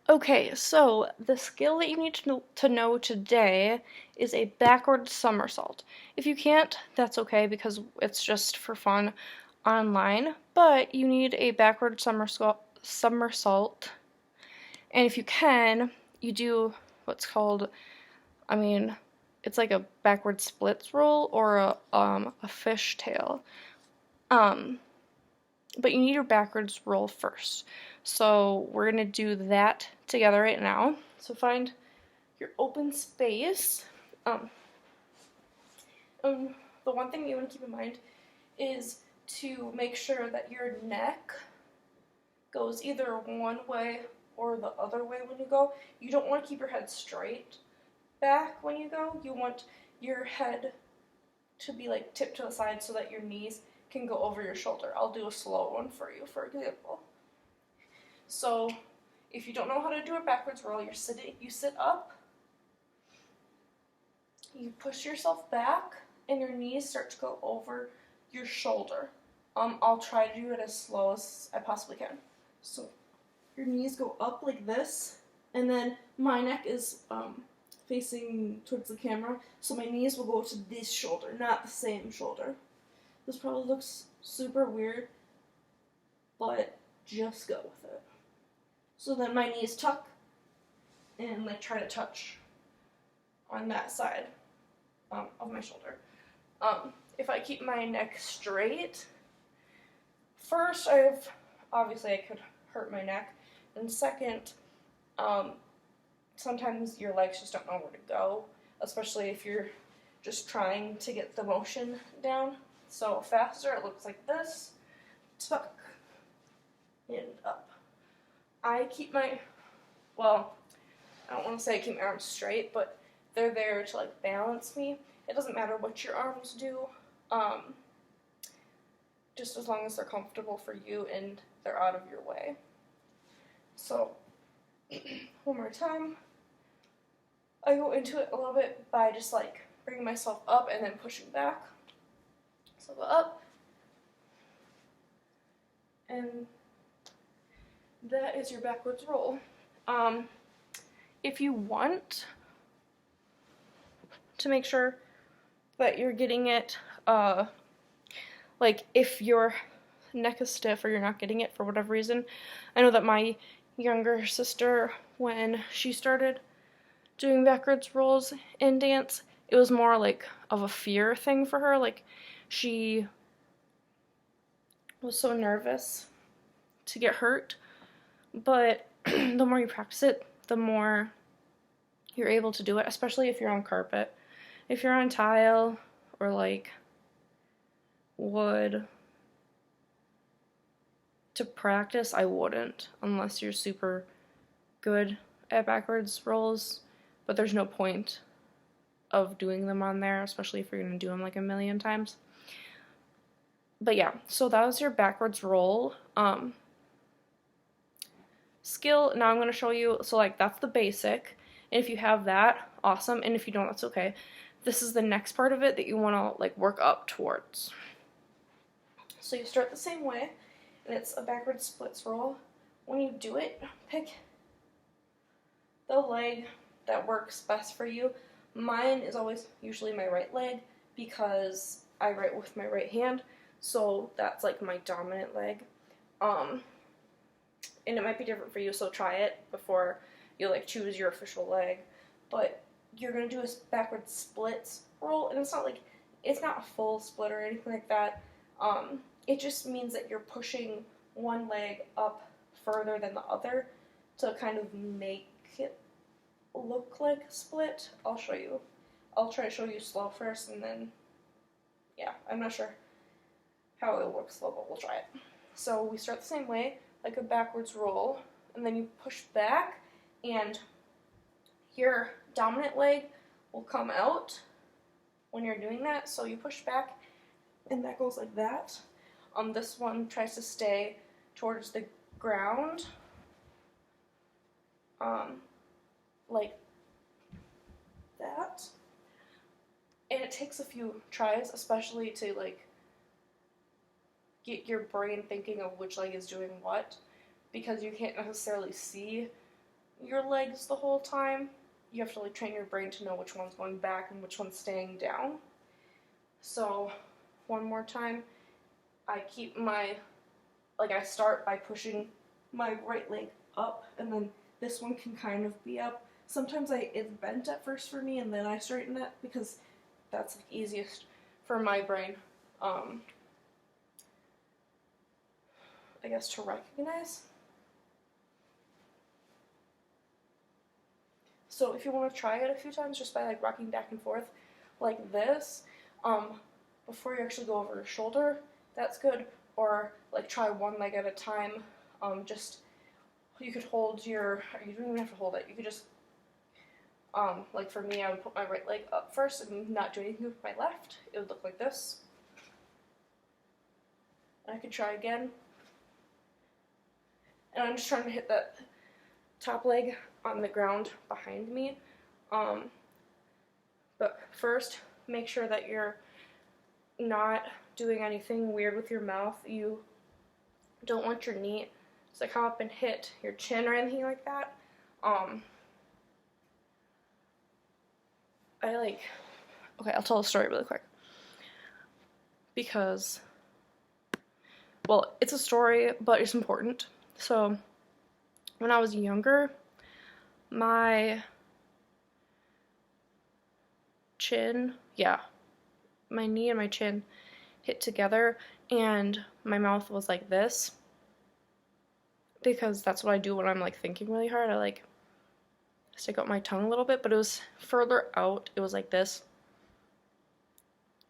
Okay, so the skill that you need to know today is a backward somersault. If you can't, that's okay because it's just for fun online, but you need a backward somersault. And if you can, you do what's called, I mean, it's like a backward splits roll or a fishtail. Um, but you need your backwards roll first. So we're gonna do that together right now. So find your open space. Um, the one thing you want to keep in mind is to make sure that your neck goes either one way or the other way when you go. You don't want to keep your head straight back when you go. You want your head to be like tipped to the side so that your knees can go over your shoulder. I'll do a slow one for you, for example. So if you don't know how to do a backwards roll, you sit up, you push yourself back, and your knees start to go over your shoulder. I'll try to do it as slow as I possibly can. So your knees go up like this, and then my neck is facing towards the camera, so my knees will go to this shoulder, not the same shoulder. This probably looks super weird, but just go with it. So then my knees tuck and like try to touch on that side of my shoulder. If I keep my neck straight, first obviously I could hurt my neck, and second, sometimes your legs just don't know where to go, especially if you're just trying to get the motion down. So faster, it looks like this, tuck, and up. I don't want to say I keep my arms straight, but they're there to like balance me. It doesn't matter what your arms do, just as long as they're comfortable for you and they're out of your way. So, one more time. I go into it a little bit by just like bringing myself up and then pushing back. So go up, and that is your backwards roll. If you want to make sure that you're getting it, like if your neck is stiff or you're not getting it for whatever reason, I know that my younger sister, when she started doing backwards rolls in dance, it was more like of a fear thing for her. Like she was so nervous to get hurt, but the more you practice it, the more you're able to do it, especially if you're on carpet. If you're on tile or like wood, to practice, I wouldn't, unless you're super good at backwards rolls, but there's no point of doing them on there, especially if you're going to do them like a million times. But yeah, so that was your backwards roll skill. Now I'm going to show you, so like that's the basic, and if you have that, awesome, and if you don't, that's okay. This is the next part of it that you want to like work up towards. So you start the same way, and it's a backward splits roll. When you do it, pick the leg that works best for you. Mine is always usually my right leg because I write with my right hand, so that's like my dominant leg. And it might be different for you, so try it before you like choose your official leg. But you're gonna do a backward splits roll, and it's not a full split or anything like that. It just means that you're pushing one leg up further than the other to kind of make it look like a split. I'll show you. I'll try to show you slow first, and then, yeah, I'm not sure how it will work slow, but we'll try it. So we start the same way, like a backwards roll, and then you push back, and your dominant leg will come out when you're doing that. So you push back, and that goes like that. This one tries to stay towards the ground, like that. And it takes a few tries, especially to like get your brain thinking of which leg is doing what, because you can't necessarily see your legs the whole time. You have to like train your brain to know which one's going back and which one's staying down. So one more time, I keep my, like I start by pushing my right leg up, and then this one can kind of be up. Sometimes it's bent at first for me, and then I straighten it because that's like easiest for my brain, I guess, to recognize. So if you want to try it a few times just by like rocking back and forth like this, before you actually go over your shoulder, that's good. Or like try one leg at a time. Just you could hold your, you don't even have to hold it. You could just like for me, I would put my right leg up first and not do anything with my left. It would look like this. And I could try again. And I'm just trying to hit that top leg on the ground behind me. But first, make sure that you're not doing anything weird with your mouth. You don't want your knee to come up and hit your chin or anything like that. Okay, I'll tell a story really quick. Because, well, it's a story, but it's important. So, when I was younger, my knee and my chin hit together, and my mouth was like this. Because that's what I do when I'm like thinking really hard. I like stick out my tongue a little bit, but it was further out. It was like this.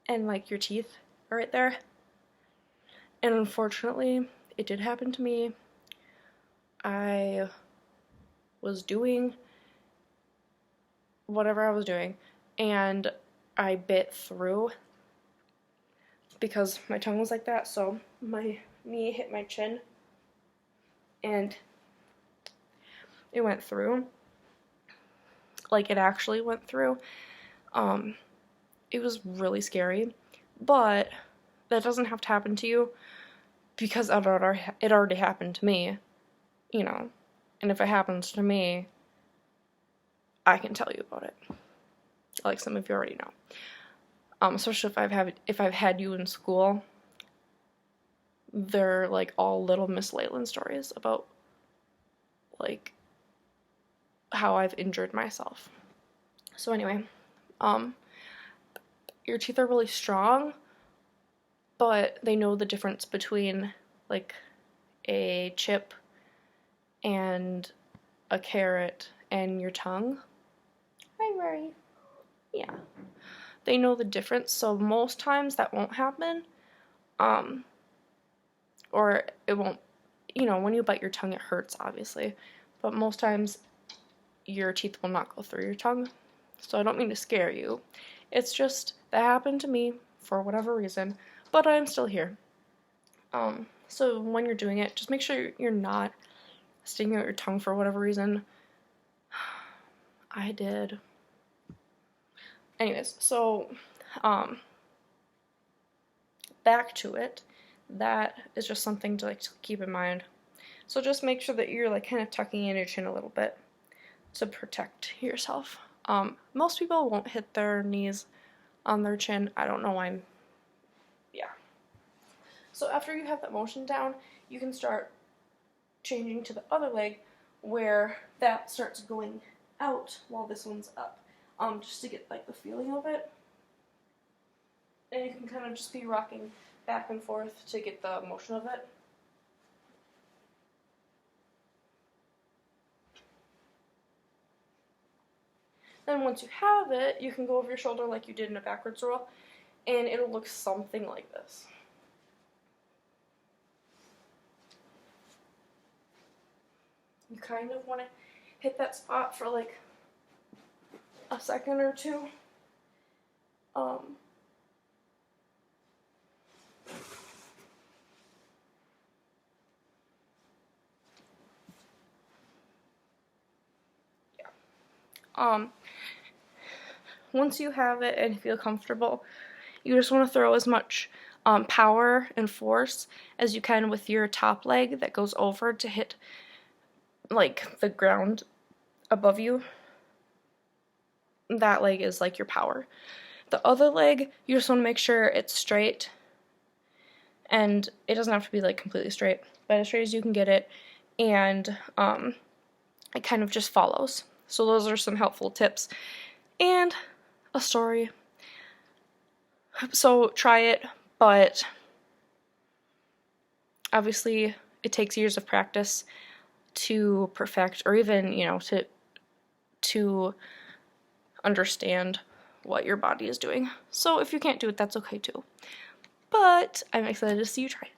And like your teeth are right there. And unfortunately, it did happen to me. I was doing whatever I was doing, and I bit through because my tongue was like that, so my knee hit my chin, and it went through. Like, it actually went through. It was really scary, but that doesn't have to happen to you because it already happened to me, you know, and if it happens to me, I can tell you about it, like some of you already know, especially if I've had you in school. They're like all little Miss Laylan stories about like how I've injured myself. So anyway, your teeth are really strong, but they know the difference between like a chip and a carrot and your tongue. Hi, Rory. Yeah. They know the difference, so most times that won't happen. Or it won't, you know, when you bite your tongue, it hurts, obviously. But most times, your teeth will not go through your tongue. So I don't mean to scare you. It's just, that happened to me for whatever reason, but I'm still here. So when you're doing it, just make sure you're not sticking out your tongue for whatever reason. I did. Anyways, so, back to it. That is just something to like to keep in mind. So just make sure that you're like kind of tucking in your chin a little bit to protect yourself. Most people won't hit their knees on their chin. I don't know why. Yeah. So after you have that motion down, you can start changing to the other leg where that starts going out while this one's up. Just to get like the feeling of it. And you can kind of just be rocking back and forth to get the motion of it. Then once you have it, you can go over your shoulder like you did in a backwards roll, and it'll look something like this. You kind of want to hit that spot for like a second or two. Once you have it and feel comfortable, you just want to throw as much power and force as you can with your top leg that goes over to hit like the ground above you, that leg is like your power. The other leg, you just want to make sure it's straight, and it doesn't have to be like completely straight, but as straight as you can get it, and it kind of just follows. So those are some helpful tips and a story. So try it, but obviously it takes years of practice to perfect, or even, you know, to understand what your body is doing. So if you can't do it, that's okay too. But I'm excited to see you try.